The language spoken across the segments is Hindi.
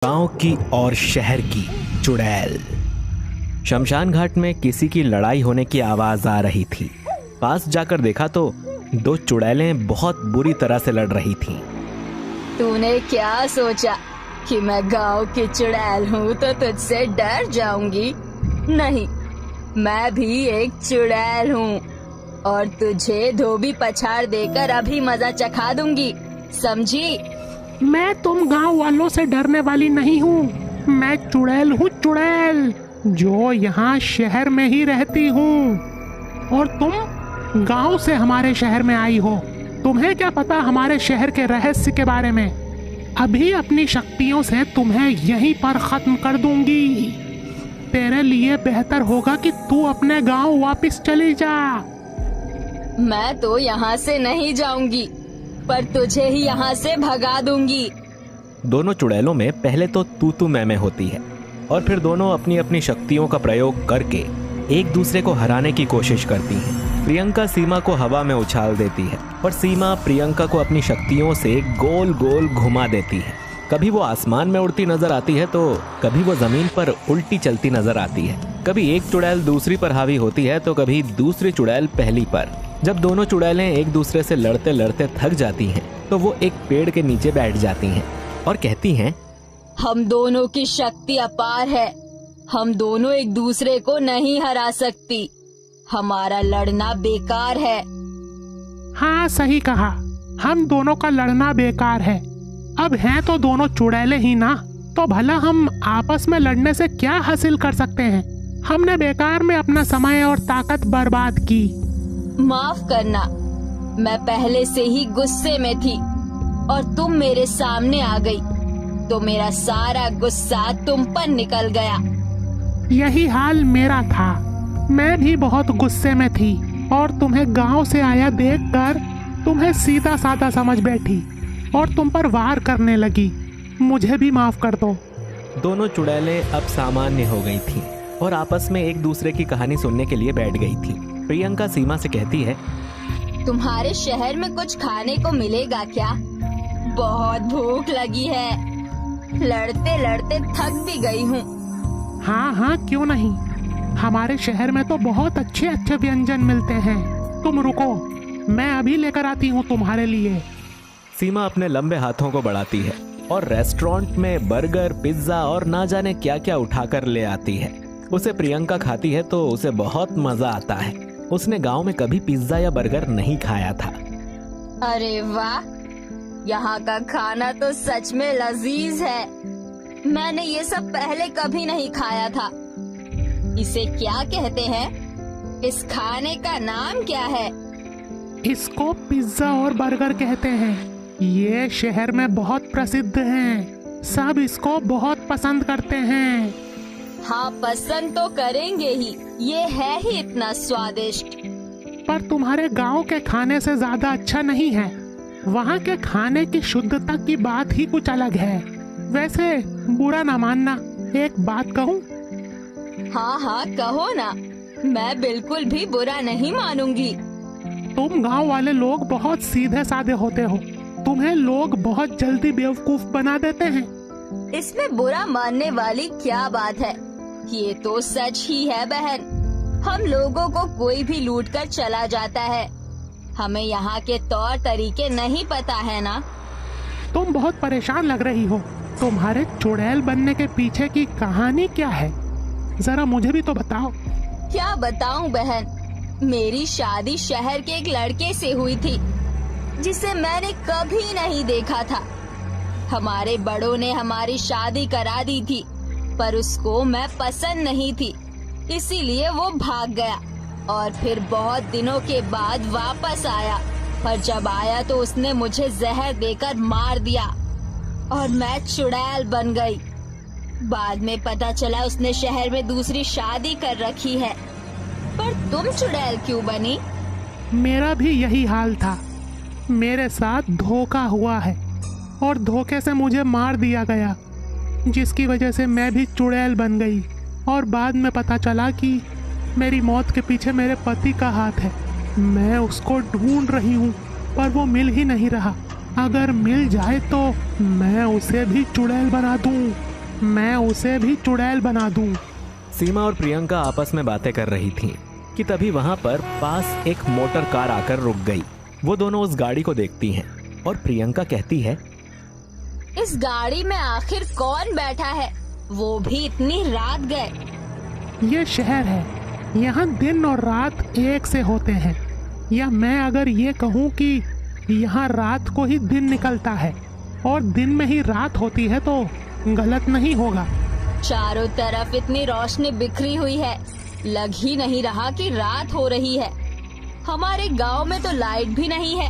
गांव की और शहर की चुड़ैल। शमशान घाट में किसी की लड़ाई होने की आवाज आ रही थी। पास जाकर देखा तो दो चुड़ैलें बहुत बुरी तरह से लड़ रही थीं। तूने क्या सोचा कि मैं गांव की चुड़ैल हूँ तो तुझसे डर जाऊंगी? नहीं, मैं भी एक चुड़ैल हूँ और तुझे धोबी पछाड़ देकर अभी मजा चखा दूंगी, समझी? मैं तुम गांव वालों से डरने वाली नहीं हूँ। मैं चुड़ैल हूँ, चुड़ैल जो यहाँ शहर में ही रहती हूँ। और तुम गांव से हमारे शहर में आई हो। तुम्हें क्या पता हमारे शहर के रहस्य के बारे में? अभी अपनी शक्तियों से तुम्हें यहीं पर खत्म कर दूंगी। तेरे लिए बेहतर होगा कि तू अपने गांव वापस चली जा। मैं तो यहाँ से नहीं जाऊंगी, पर तुझे ही यहाँ से भगा दूंगी। दोनों चुड़ैलों में पहले तो तू मैं होती है और फिर दोनों अपनी अपनी शक्तियों का प्रयोग करके एक दूसरे को हराने की कोशिश करती हैं। प्रियंका सीमा को हवा में उछाल देती है और सीमा प्रियंका को अपनी शक्तियों से गोल गोल घुमा देती है। कभी वो आसमान में उड़ती नजर आती है तो कभी वो जमीन पर उल्टी चलती नजर आती है। कभी एक चुड़ैल दूसरी पर हावी होती है तो कभी दूसरी चुड़ैल पहली पर। जब दोनों चुड़ैलें एक दूसरे से लड़ते लड़ते थक जाती हैं तो वो एक पेड़ के नीचे बैठ जाती हैं और कहती हैं, हम दोनों की शक्ति अपार है, हम दोनों एक दूसरे को नहीं हरा सकती, हमारा लड़ना बेकार है। हाँ, सही कहा, हम दोनों का लड़ना बेकार है। अब हैं तो दोनों चुड़ैलें ही ना, तो भला हम आपस में लड़ने से क्या हासिल कर सकते हैं? हमने बेकार में अपना समय और ताकत बर्बाद की। माफ करना, मैं पहले से ही गुस्से में थी और तुम मेरे सामने आ गई तो मेरा सारा गुस्सा तुम पर निकल गया। यही हाल मेरा था, मैं भी बहुत गुस्से में थी और तुम्हें गांव से आया देखकर तुम्हें सीधा साधा समझ बैठी और तुम पर वार करने लगी। मुझे भी माफ कर दो। दोनों चुड़ैलें अब सामान्य हो गई थीं और आपस में एक दूसरे की कहानी सुनने के लिए बैठ गई थी। प्रियंका सीमा से कहती है, तुम्हारे शहर में कुछ खाने को मिलेगा क्या? बहुत भूख लगी है, लड़ते लड़ते थक भी गई हूँ। हाँ हाँ, क्यों नहीं, हमारे शहर में तो बहुत अच्छे अच्छे व्यंजन मिलते हैं। तुम रुको, मैं अभी लेकर आती हूँ तुम्हारे लिए। सीमा अपने लंबे हाथों को बढ़ाती है और रेस्टोरेंट में बर्गर, पिज्जा और ना जाने क्या क्या उठाकर ले आती है। उसे प्रियंका खाती है तो उसे बहुत मजा आता है। उसने गांव में कभी पिज्जा या बर्गर नहीं खाया था। अरे वाह, यहाँ का खाना तो सच में लजीज है। मैंने ये सब पहले कभी नहीं खाया था। इसे क्या कहते हैं? इस खाने का नाम क्या है? इसको पिज्जा और बर्गर कहते हैं। ये शहर में बहुत प्रसिद्ध हैं। सब इसको बहुत पसंद करते हैं। हाँ, पसंद तो करेंगे ही, ये है ही इतना स्वादिष्ट। पर तुम्हारे गांव के खाने से ज्यादा अच्छा नहीं है। वहाँ के खाने की शुद्धता की बात ही कुछ अलग है। वैसे बुरा ना मानना, एक बात कहूँ? हाँ हाँ, कहो ना, मैं बिल्कुल भी बुरा नहीं मानूंगी। तुम गांव वाले लोग बहुत सीधे साधे होते हो। तुम्हें लोग बहुत जल्दी बेवकूफ बना देते हैं। इसमें बुरा मानने वाली क्या बात है? ये तो सच ही है बहन। हम लोगों को कोई भी लूट कर चला जाता है। हमें यहाँ के तौर तरीके नहीं पता है ना। तुम बहुत परेशान लग रही हो। तुम्हारे चुड़ैल बनने के पीछे की कहानी क्या है? जरा मुझे भी तो बताओ। क्या बताऊं बहन, मेरी शादी शहर के एक लड़के से हुई थी जिसे मैंने कभी नहीं देखा था। हमारे बड़ों ने हमारी शादी करा दी थी, पर उसको मैं पसंद नहीं थी, इसीलिए वो भाग गया और फिर बहुत दिनों के बाद वापस आया। पर जब आया तो उसने मुझे जहर देकर मार दिया और मैं चुड़ैल बन गई। बाद में पता चला उसने शहर में दूसरी शादी कर रखी है। पर तुम चुड़ैल क्यों बनी? मेरा भी यही हाल था। मेरे साथ धोखा हुआ है और धोखे से मुझे मार दिया गया, जिसकी वजह से मैं भी चुड़ैल बन गई। और बाद में पता चला कि मेरी मौत के पीछे मेरे पति का हाथ है। मैं उसको ढूंढ रही हूँ पर वो मिल ही नहीं रहा। अगर मिल जाए तो मैं उसे भी चुड़ैल बना दूँ। मैं उसे भी चुड़ैल बना दूं। सीमा और प्रियंका आपस में बातें कर रही थीं कि तभी वहां पर पास एक मोटर कार आकर रुक गई। वो दोनों उस गाड़ी को देखती हैं और प्रियंका कहती है, इस गाड़ी में आखिर कौन बैठा है, वो भी इतनी रात गए। ये शहर है, यहाँ दिन और रात एक से होते हैं। या मैं अगर ये कहूँ कि यहाँ रात को ही दिन निकलता है और दिन में ही रात होती है तो गलत नहीं होगा। चारों तरफ इतनी रोशनी बिखरी हुई है, लग ही नहीं रहा कि रात हो रही है। हमारे गांव में तो लाइट भी नहीं है।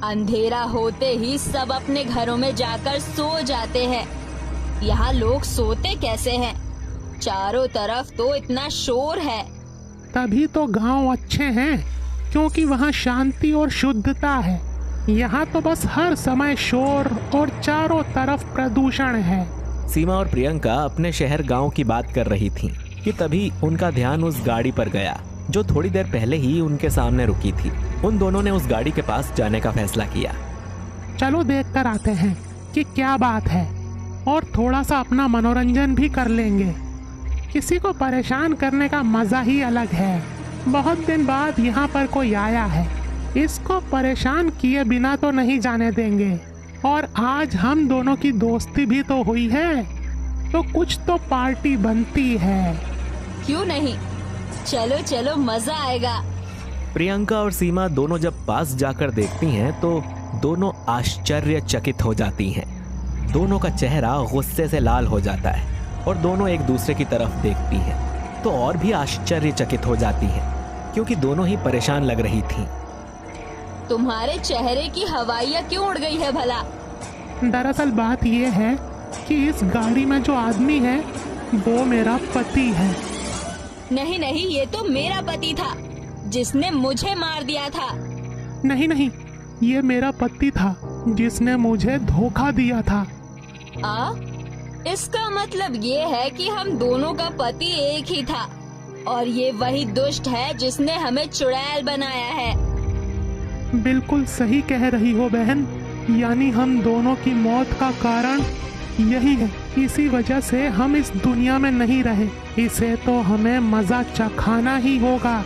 अंधेरा होते ही सब अपने घरों में जाकर सो जाते हैं। यहाँ लोग सोते कैसे हैं? चारों तरफ तो इतना शोर है। तभी तो गांव अच्छे हैं, क्योंकि वहाँ शांति और शुद्धता है। यहाँ तो बस हर समय शोर और चारों तरफ प्रदूषण है। सीमा और प्रियंका अपने शहर गांव की बात कर रही थीं कि तभी उनका ध्यान उस गाड़ी पर गया जो थोड़ी देर पहले ही उनके सामने रुकी थी। उन दोनों ने उस गाड़ी के पास जाने का फैसला किया। चलो देख कर आते हैं कि क्या बात है, और थोड़ा सा अपना मनोरंजन भी कर लेंगे। किसी को परेशान करने का मजा ही अलग है। बहुत दिन बाद यहाँ पर कोई आया है, इसको परेशान किए बिना तो नहीं जाने देंगे। और आज हम दोनों की दोस्ती भी तो हुई है, तो कुछ तो पार्टी बनती है। क्यों नहीं, चलो चलो मजा आएगा। प्रियंका और सीमा दोनों जब पास जाकर देखती हैं तो दोनों आश्चर्यचकित हो जाती हैं। दोनों का चेहरा गुस्से से लाल हो जाता है और दोनों एक दूसरे की तरफ देखती हैं तो और भी आश्चर्यचकित हो जाती हैं, क्योंकि दोनों ही परेशान लग रही थीं। तुम्हारे चेहरे की हवाइयाँ क्यों उड़ गई है भला? दरअसल बात यह है कि इस गाड़ी में जो आदमी है वो मेरा पति है। नहीं नहीं, ये तो मेरा पति था जिसने मुझे मार दिया था। नहीं नहीं, ये मेरा पति था जिसने मुझे धोखा दिया था। इसका मतलब ये है कि हम दोनों का पति एक ही था और ये वही दुष्ट है जिसने हमें चुड़ैल बनाया है। बिल्कुल सही कह रही हो बहन, यानी हम दोनों की मौत का कारण यही है। इसी वजह से हम इस दुनिया में नहीं रहे। इसे तो हमें मजा चखाना ही होगा।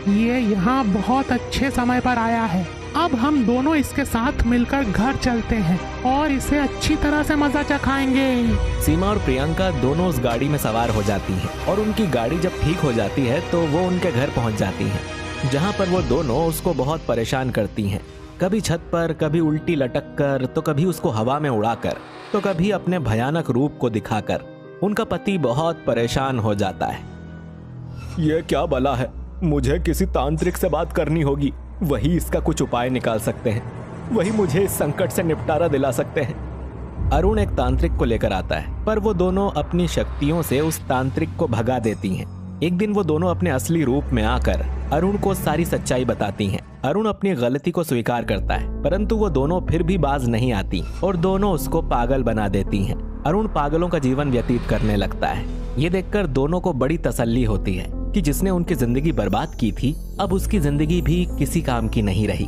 ये यहाँ बहुत अच्छे समय पर आया है। अब हम दोनों इसके साथ मिलकर घर चलते हैं और इसे अच्छी तरह से मजा चखाएंगे। सीमा और प्रियंका दोनों उस गाड़ी में सवार हो जाती हैं और उनकी गाड़ी जब ठीक हो जाती है तो वो उनके घर पहुंच जाती हैं, जहां पर वो दोनों उसको बहुत परेशान करती हैं। कभी छत पर, कभी उल्टी लटक कर, तो कभी उसको हवा में उड़ाकर, तो कभी अपने भयानक रूप को दिखाकर। उनका पति बहुत परेशान हो जाता है। ये क्या भला है, मुझे किसी तांत्रिक से बात करनी होगी, वही इसका कुछ उपाय निकाल सकते हैं, वही मुझे इस संकट से निपटारा दिला सकते हैं। अरुण एक तांत्रिक को लेकर आता है, पर वो दोनों अपनी शक्तियों से उस तांत्रिक को भगा देती हैं। एक दिन वो दोनों अपने असली रूप में आकर अरुण को सारी सच्चाई बताती हैं। अरुण अपनी गलती को स्वीकार करता है, परंतु वो दोनों फिर भी बाज नहीं आती और दोनों उसको पागल बना देती हैं। अरुण पागलों का जीवन व्यतीत करने लगता है। ये देखकर दोनों को बड़ी तसल्ली होती है कि जिसने उनकी जिंदगी बर्बाद की थी, अब उसकी जिंदगी भी किसी काम की नहीं रही।